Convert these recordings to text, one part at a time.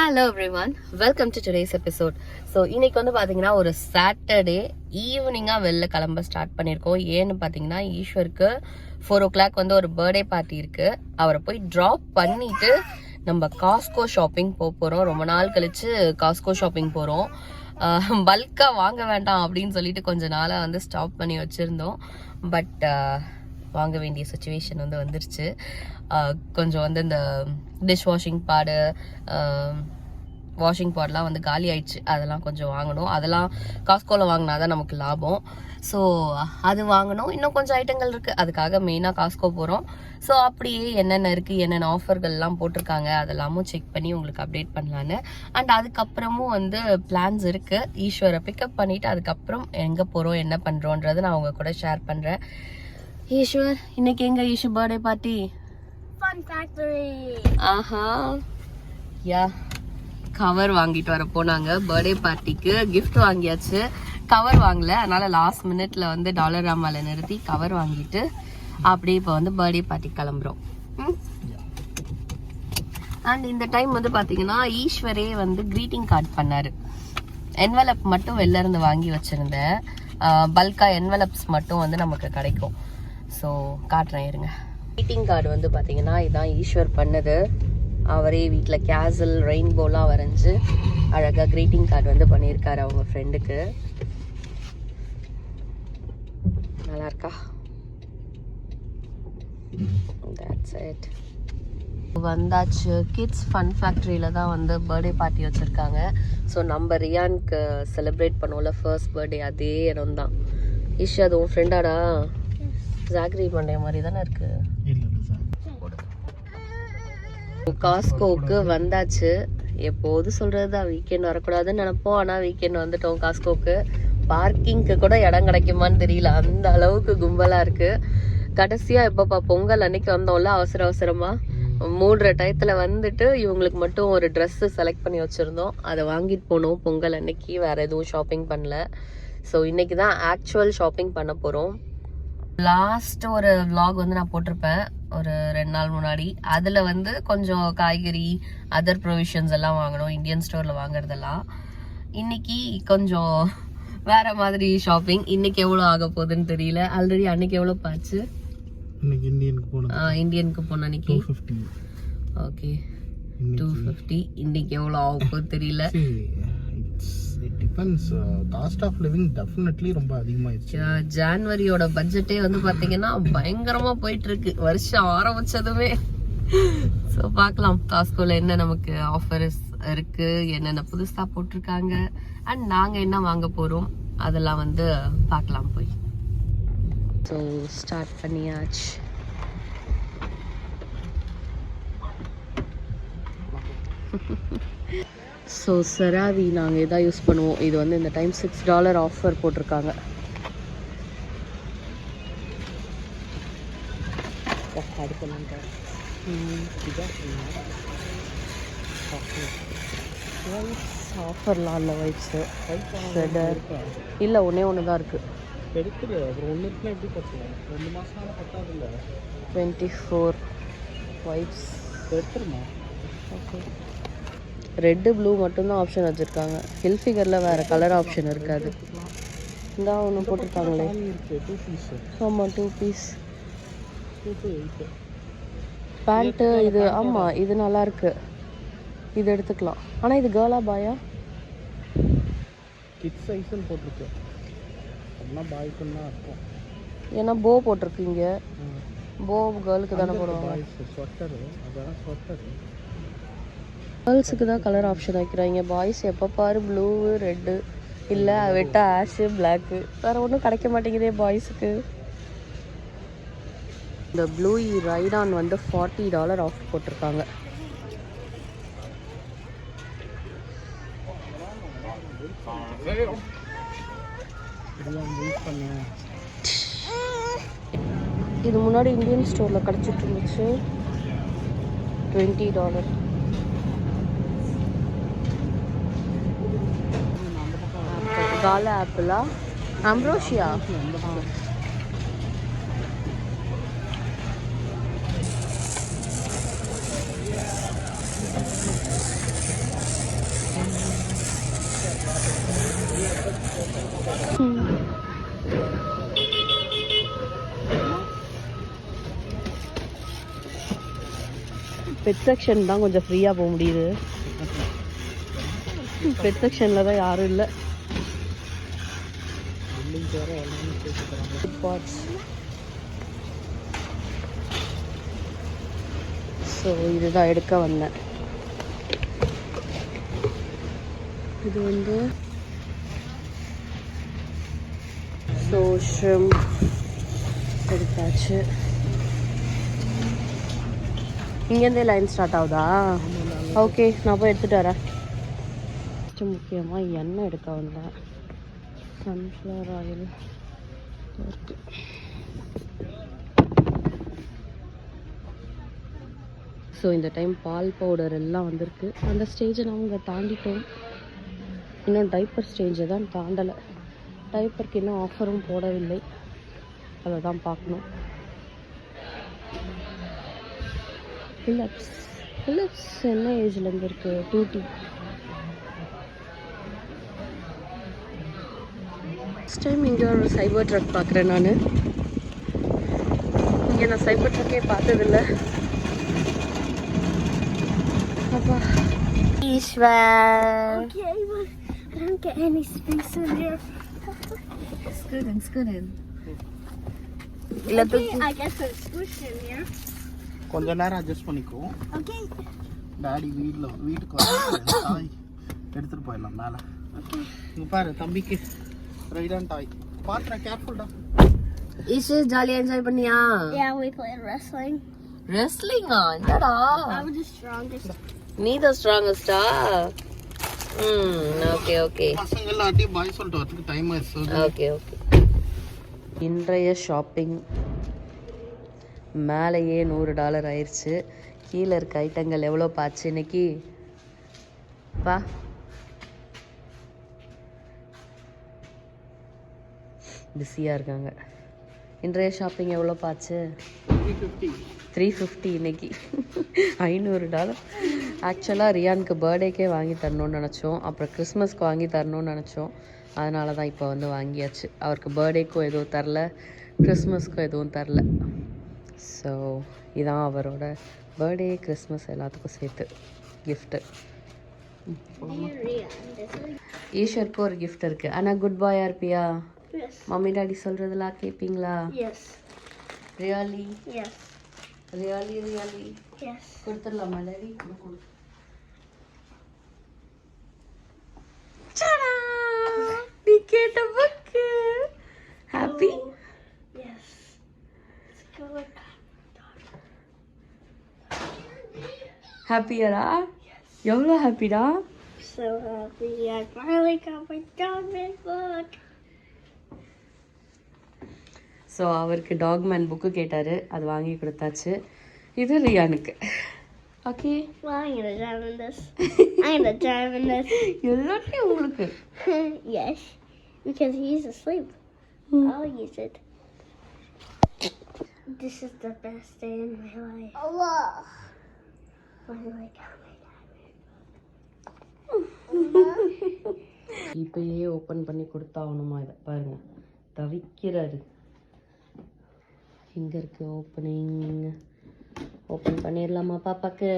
Hello everyone, welcome to today's episode. So இன்னைக்கு வந்து பார்த்தீங்கன்னா ஒரு சாட்டர்டே ஈவினிங்காக வெளில கிளம்ப ஸ்டார்ட் பண்ணியிருக்கோம். ஏன்னு பார்த்தீங்கன்னா ஈஸ்வருக்கு 4 o'clock வந்து ஒரு பர்த்டே பார்ட்டி இருக்குது. அவரை போய் ட்ராப் பண்ணிவிட்டு நம்ம காஸ்கோ ஷாப்பிங் போகிறோம். ரொம்ப நாள் கழித்து காஸ்கோ ஷாப்பிங் போகிறோம். பல்காக வாங்க வேண்டாம் அப்படின்னு சொல்லிட்டு கொஞ்ச நாளாக வந்து ஸ்டாப் பண்ணி வச்சுருந்தோம். பட் வாங்க வேண்டிய சுச்சுவேஷன் வந்து வந்துருச்சு. கொஞ்சம் வந்து இந்த டிஷ் வாஷிங் பாடு, வாஷிங் பாட்லாம் வந்து காலி ஆயிடுச்சு. அதெல்லாம் கொஞ்சம் வாங்கணும். அதெல்லாம் காஸ்கோவில் வாங்கினா தான் நமக்கு லாபம். ஸோ அது வாங்கணும். இன்னும் கொஞ்சம் ஐட்டங்கள் இருக்குது, அதுக்காக மெயினாக காஸ்கோ போகிறோம். ஸோ அப்படியே என்னென்ன இருக்குது, என்னென்ன ஆஃபர்கள்லாம் போட்டிருக்காங்க அதெல்லாமும் செக் பண்ணி உங்களுக்கு அப்டேட் பண்ணலான்னு. அண்ட் அதுக்கப்புறமும் வந்து பிளான்ஸ் இருக்குது. ஈஸ்வரை பிக்கப் பண்ணிவிட்டு அதுக்கப்புறம் எங்கே போகிறோம், என்ன பண்ணுறோன்றதை நான் உங்கள் கூட ஷேர் பண்ணுறேன். ஈஸ்வர், இன்னைக்கு எங்க Eswar birthday party? Fun Factory. ஆஹா, யா கவர் வாங்கிட்டு வர போனாங்க. பர்த்டே பார்ட்டிக்கு கிஃப்ட் வாங்கியாச்சு, கவர் வாங்கல. அதனால லாஸ்ட் மினிட்ல வந்து டாலர் ராமால நிறுத்தி கவர் வாங்கிட்டு அப்படியே இப்போ வந்து பர்த்டே பார்ட்டி கிளம்புறோம். அண்ட் இந்த டைம் வந்து பாத்தீங்கன்னா ஈஸ்வரே வந்து கிரீட்டிங் கார்டு பண்ணாரு. என்வலப் மட்டும் வெளில இருந்து வாங்கி வச்சிருந்தேன். பல்கா என்வலப்ஸ் மட்டும் வந்து நமக்கு கிடைக்கும். ஸோ காட்டுறேன் இருங்க. கிரீட்டிங் கார்டு வந்து பார்த்தீங்கன்னா இதான் ஈஸ்வர் பண்ணது. அவரே வீட்டில் கேசல் ரெயின்போலாம் வரைஞ்சி அழகாக கிரீட்டிங் கார்டு வந்து பண்ணியிருக்காரு அவங்க ஃப்ரெண்டுக்கு. நல்லா இருக்கா? That's it. வந்தாச்சு. கிட்ஸ் ஃபன் ஃபேக்ட்ரியில் தான் வந்து பர்த்டே பார்ட்டி வச்சுருக்காங்க. ஸோ நம்ம ரியானுக்கு செலிப்ரேட் பண்ணுவோம்ல ஃபர்ஸ்ட் பர்த்டே, அதே இடம் தான். ஈஷா, அது உன் ஃப்ரெண்டாடா? ஜாக்ரி பண்டைய மாதிரி தானே இருக்கு. காஸ்கோவுக்கு வந்தாச்சு. எப்போது சொல்றது தான் வீக்கெண்ட் வரக்கூடாதுன்னு நினைப்போம். ஆனால் வீக்கெண்ட் வந்துட்டோம் காஸ்கோவுக்கு. பார்க்கிங்க்கு கூட இடம் கிடைக்குமான்னு தெரியல, அந்த அளவுக்கு கும்பலாக இருக்கு. கடைசியாக எப்போப்பா பொங்கல் அன்னைக்கு வந்தோம்ல அவசர அவசரமாக 3 டயத்தில் வந்துட்டு இவங்களுக்கு மட்டும் ஒரு ட்ரெஸ்ஸு செலக்ட் பண்ணி வச்சுருந்தோம். அதை வாங்கிட்டு போனோம் பொங்கல் அன்னைக்கு. வேறு எதுவும் ஷாப்பிங் பண்ணல. ஸோ இன்னைக்கு தான் ஆக்சுவல் ஷாப்பிங் பண்ண போகிறோம். லாஸ்ட் ஒரு vlog வந்து நான் போட்டிருப்பேன் ஒரு 2 நாள் முன்னாடி. அதில் வந்து கொஞ்சம் காய்கறி, அதர் ப்ரொவிஷன்ஸ் எல்லாம் வாங்கணும், இந்தியன் ஸ்டோரில் வாங்குறதெல்லாம். இன்னைக்கு கொஞ்சம் வேற மாதிரி ஷாப்பிங். இன்னைக்கு எவ்வளோ ஆக போகுதுன்னு தெரியல. ஆல்ரெடி அன்னைக்கு எவ்வளோ பாச்சு? இந்தியனுக்கு போன அன்னைக்கு 250. ஓகே, 250. இன்னைக்கு எவ்வளோ ஆக போகுது தெரியல. காஸ்ட் ஆஃப் லிவிங் டெஃபினெட்லி ரொம்ப அதிகமாயிடுச்சு. ஜான்வரியோட பட்ஜெட்டே வந்து பாத்தீங்கன்னா பயங்கரமா போயிட்டு இருக்கு வருஷம் ஆரம்பிச்சதுமே. ஸோ பார்க்கலாம் காஸ்கோல என்ன நமக்கு ஆஃபர்ஸ் இருக்கு, என்னென்ன புதுசா போட்டிருக்காங்க, அண்ட் நாங்க என்ன வாங்க போறோம் அதெல்லாம் வந்து பார்க்கலாம் போய். ஸோ ஸ்டார்ட் பண்ணியாச்சு. ஸோ செராவி நாங்கள் இதான் யூஸ் பண்ணுவோம். இது வந்து இந்த டைம் $6 ஆஃபர் போட்டிருக்காங்க. ஆஃபர்லாம் இல்லை. ஒயிட்ஸு ஷெடர் இல்லை, ஒன்று தான் இருக்குது. 24 ஒயிட்ஸ் எடுத்துருமா? ஓகே, ரெட்டு ப்ளூ மட்டும்தான் ஆப்ஷன் வச்சுருக்காங்க. ஹில் ஃபிகரில் வேறு கலர் ஆப்ஷன் இருக்காது. இந்த ஒன்று போட்டிருக்காங்களே. ஆமாம், 2 பீஸ் பேண்ட்டு. இது ஆமாம், இது நல்லாயிருக்கு, இது எடுத்துக்கலாம். ஆனால் இது கேர்ளா பாயா? கிட்ஸ் சைஸ்ன்னு போட்டிருக்கு. அதெல்லாம் பாய்க்குன்னு தான் இருக்கும். ஏன்னா போ போட்டிருக்கீங்க. போ கேர்ளுக்கு தானே போடுவாங்க. ஸ்வெட்டரு, அதான் ஸ்வெட்டரு. கேர்ள்ஸுக்கு தான் கலர் ஆப்ஷன் வைக்கிறாங்க. பாய்ஸ் எப்போ பாரு ப்ளூ, ரெட்டு, இல்லை வெட்டா ஆஷு, பிளாக்கு, வேறு ஒன்றும் கிடைக்க மாட்டேங்குதே பாய்ஸுக்கு. இந்த ப்ளூ ரைடான் வந்து $40 ஆஃப் போட்டிருக்காங்க. இது முன்னாடி இந்தியன் ஸ்டோரில் கிடச்சிட்டு இருந்துச்சு $20. கால ஆப்பிளா? அம்ப்ரோஷியா? பெட் செக்ஷன் தான் கொஞ்சம் ஃப்ரீயாக போக முடியுது. பெட் செக்ஷனில் தான் யாரும் இல்லை. ஸோ இதுதான் எடுக்க வந்தேன். இது வந்து ஸோ ஷ்ரிம்ப் எடுத்தாச்சு. இங்கேருந்தே லைன் ஸ்டார்ட் ஆகுதா? ஓகே, நான் போய் எடுத்துகிட்டு வரேன். ஃபஸ்ட்டு முக்கியமாக எண்ணெய் எடுக்க வந்தேன். சன்ஃப்ளவர் ஆயில் இருக்கு. ஸோ இந்த டைம் பால் பவுடர் எல்லாம் வந்திருக்கு. அந்த ஸ்டேஜை நாங்கள் தாண்டிட்டோம். இன்னும் டைப்பர் ஸ்டேஜை தான் தாண்டலை. டைப்பருக்கு இன்னும் ஆஃபரும் போடவில்லை. அதை தான் பார்க்கணும். ஃபிலிப்ஸ் என்ன ஏஜ்லேருந்து இருக்குது? 2T. ஃபஸ்ட் டைம் இங்கே ஒரு சைபர் ட்ரக் பார்க்குறேன் நான். இங்கே நான் சைபர் ட்ரக்கே பார்த்ததில்லை. அப்பா Ishwar. Okay, but I don't get any space in here. Scoot in. இல்லை Okay, I guess it's squished in here. கொஞ்ச நேரம் அட்ஜஸ்ட் பண்ணிக்கோ. Okay. டாடி வீட்டுக்கு வந்து டாய் எடுத்துட்டு போயிடலாம் மேலே. இங்கே பாரு தம்பிக்கு ரைடான் டாய். பாத்துறேன், கேர்ஃபுல்டா. ஈஸ்வர் ஜாலியாக என்ஜாய் பண்ணியா? Yeah, we played wrestling. ரெஸ்லிங்கா? என்னடா? I was the strongest. நீ த ஸ்ட்ராங்கஸ்டா? ஓகே. பசங்க எல்லாத்தையும் பாய் சொல்லிட்டு வரதுக்கு டைம் ஆயிடுச்சு. ஓகே. இன்றைய ஷாப்பிங் மேலேயே $100 ஆயிடுச்சு. கீழே இருக்க ஐட்டங்கள் எவ்வளோ பாச்சு இன்னைக்கு? பா பிஸியாக இருக்காங்க. இன்றைய ஷாப்பிங் எவ்வளோ பாச்சு? 350 இன்னைக்கு. $500. ஆக்சுவலாக ரியானுக்கு பர்த்டேக்கே வாங்கி தரணும்னு நினச்சோம். அப்புறம் கிறிஸ்மஸ்க்கு வாங்கி தரணும்னு நினச்சோம். அதனால தான் இப்போ வந்து வாங்கியாச்சு. அவருக்கு பர்த்டேக்கும் எதுவும் தரல, கிறிஸ்மஸ்க்கும் எதுவும் தரல. ஸோ இதான் அவரோட பர்த்டே, கிறிஸ்மஸ் எல்லாத்துக்கும் சேர்த்து கிஃப்ட்டு. ஈஸ்வருக்கு ஒரு கிஃப்ட் இருக்குது. ஆனால் குட் பாயாக இருப்பியா? மம்மி டாடி சொல்கிறதெல்லாம் கேட்பீங்களா? Yes. Really? Yes. Really Yes. கொடுத்துடலாமா டாடி? நீ கேட்ட book. Happy? Yes. It's good. ஹாப்பியாடா? எவ்வளோ ஹாப்பிடா? So happy. I finally got my dogman book. So அவருக்கு டாக்மேன் புக்கு கேட்டார், அது வாங்கி கொடுத்தாச்சு. இது ரியானுக்கு. Okay. Well, I'm gonna drive in this. எல்லாத்தையும் உங்களுக்கு. Yes, because he's asleep. I'll use it. This is the best day in my life. Allah. Finally got my dogman. இப்பயே open பண்ணி கொடுத்தாகணுமா? இதை பாருங்க, தவிக்கிறாரு. எங்கே இருக்கு ஓப்பனிங்? ஓப்பன் பண்ணிடலாமா பாப்பாக்கு?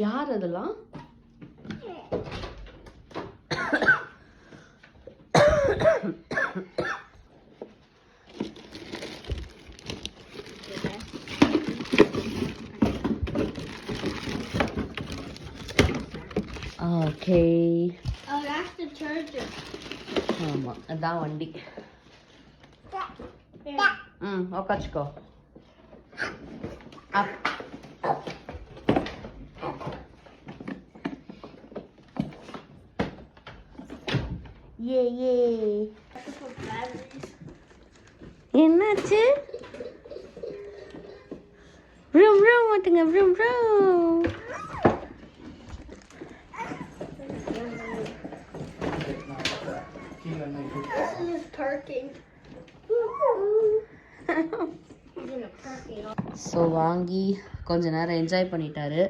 யார் அதெல்லாம்? Okay. Oh, that's the charger. ஆமாம், அதான் வண்டி. உக்காச்சுக்கோ. அப் ஏ என்னாச்சு? ப்ரூம் ப்ரூம் ஓட்டுங்க, broom broom. This is parking. So வாங்கி கொஞ்ச நேரம் என்ஜாய் பண்ணிட்டாரு.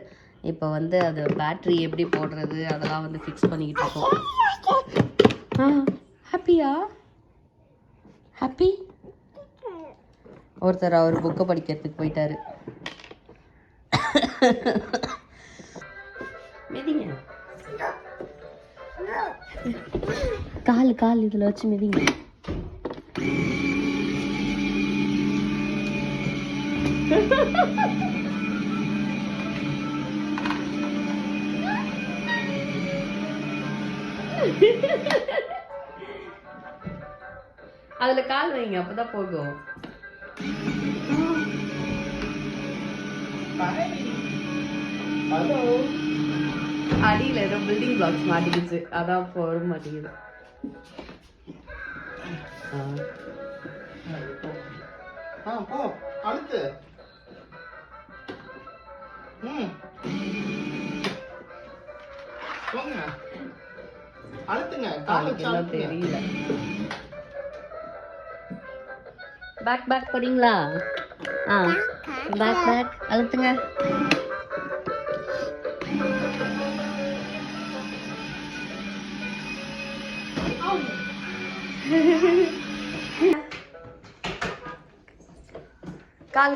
இப்போ வந்து அது பேட்ரி எப்படி போடுறது அதெல்லாம் வந்து ஃபிக்ஸ் பண்ணிக்கிட்டு இருக்கோம். ஹாப்பியா? ஹாப்பி? ஒருத்தர் அவர் புக்கை படிக்கிறதுக்கு போயிட்டாரு. மிதிங்க. கால் இதில் வச்சு மிதிங்க. அதுல கால் வைங்க, அப்பதான் போகும். அடியில ஏதோ பில்டிங் பிளாக்ஸ் மாட்டிக்கிச்சு, அதான் போட மாட்டேங்குது. போ அழுத்து. போங்க அழுத்துங்க. காலுக்கெல்லாம் தெரியல. பேக் போறீங்களா? பேக் அழுத்துங்க.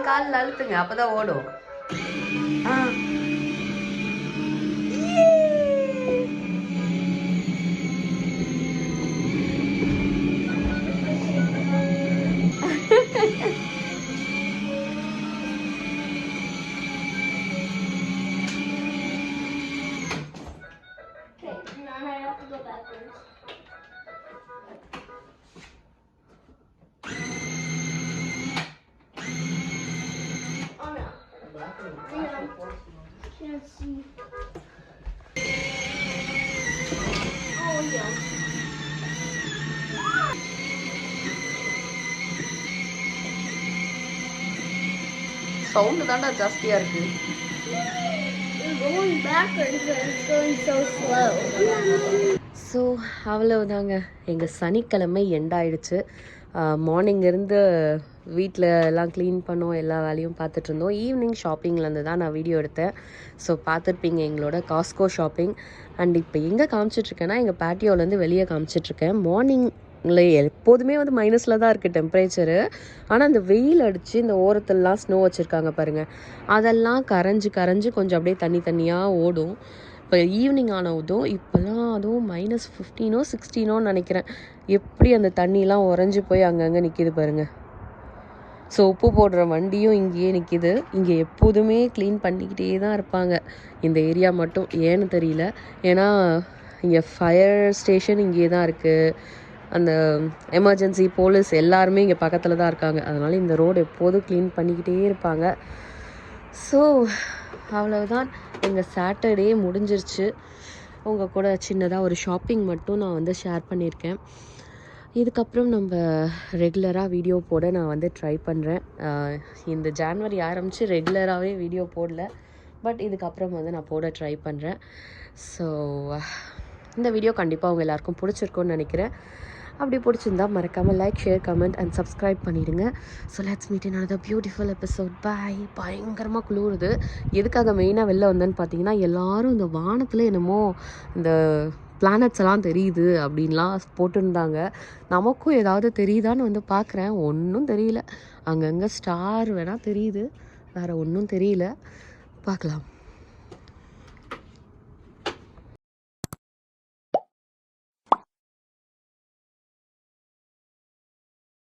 கால் அழுத்துங்க, அப்பதான் ஓடும். Can't see. Oh yeah. Sound தாண்டா ஜாஸ்தியா இருக்கு. We're going backwards and it's going so slow. So அவ்வளவுதாங்க, எங்கள் சனிக்கிழமை எண்ட் ஆயிடுச்சு. மார்னிங் இருந்து வீட்டில் எல்லாம் க்ளீன் பண்ணோம், எல்லா வேலையும் பார்த்துட்டு இருந்தோம். ஈவினிங் ஷாப்பிங்லேருந்து தான் நான் வீடியோ எடுத்தேன். ஸோ பார்த்துருப்பீங்க எங்களோட காஸ்கோ ஷாப்பிங். அண்ட் இப்போ எங்கே காமிச்சிட்ருக்கேன்னா எங்கள் பேட்டியோலேருந்து வெளியே காமிச்சிட்ருக்கேன். மார்னிங்கில் எப்போதுமே வந்து மைனஸில் தான் இருக்குது டெம்பரேச்சரு. ஆனால் அந்த வெயில் அடித்து இந்த ஓரத்துலலாம் ஸ்னோ வச்சுருக்காங்க பாருங்கள், அதெல்லாம் கரைஞ்சி கொஞ்சம் அப்படியே தண்ணியாக ஓடும். இப்போ ஈவினிங் ஆனதும் இப்போலாம் அதுவும் -15 -16 நினைக்கிறேன். எப்படி அந்த தண்ணிலாம் உறைஞ்சி போய் அங்கங்கே நிற்கிது பாருங்கள். ஸோ உப்பு போடுற வண்டியும் இங்கேயே நிற்கிது. இங்கே எப்போதுமே க்ளீன் பண்ணிக்கிட்டே தான் இருப்பாங்க இந்த ஏரியா மட்டும், ஏன்னு தெரியல. ஏன்னா இங்கே ஃபயர் ஸ்டேஷன் இங்கே தான் இருக்குது, அந்த எமர்ஜென்சி போலீஸ் எல்லாருமே இங்கே பக்கத்தில் தான் இருக்காங்க. அதனால் இந்த ரோடு எப்போதும் க்ளீன் பண்ணிக்கிட்டே இருப்பாங்க. ஸோ அவ்வளவுதான், எங்கள் சாட்டர்டே முடிஞ்சிருச்சு. உங்கள் கூட சின்னதாக ஒரு ஷாப்பிங் மட்டும் நான் வந்து ஷேர் பண்ணியிருக்கேன். இதுக்கப்புறம் நம்ம ரெகுலராக வீடியோ போட நான் வந்து ட்ரை பண்ணுறேன். இந்த ஜான்வரி ஆரம்பித்து ரெகுலராகவே வீடியோ போடல, பட் இதுக்கப்புறம் வந்து நான் போட ட்ரை பண்ணுறேன். ஸோ இந்த வீடியோ கண்டிப்பாக உங்கள் எல்லாருக்கும் பிடிச்சிருக்கும்னு நினைக்கிறேன். அப்படி பிடிச்சிருந்தா மறக்காமல் like, share, comment and subscribe பண்ணிவிடுங்க. So let's meet in another beautiful episode. Bye. பயங்கரமாக குளிருது. எதுக்காக மெயினாக வெளில வந்தேன்னு பார்த்தீங்கன்னா, எல்லோரும் இந்த வானத்தில் என்னமோ இந்த பிளானட்ஸ் எல்லாம் தெரியுது அப்படின்லாம் போட்டிருந்தாங்க. நமக்கும் ஏதாவது தெரியுதான்னு வந்து பார்க்குறேன், ஒன்றும் தெரியல. அங்கங்கே ஸ்டார் வேணால் தெரியுது, வேறு ஒன்றும் தெரியல. பார்க்கலாம்.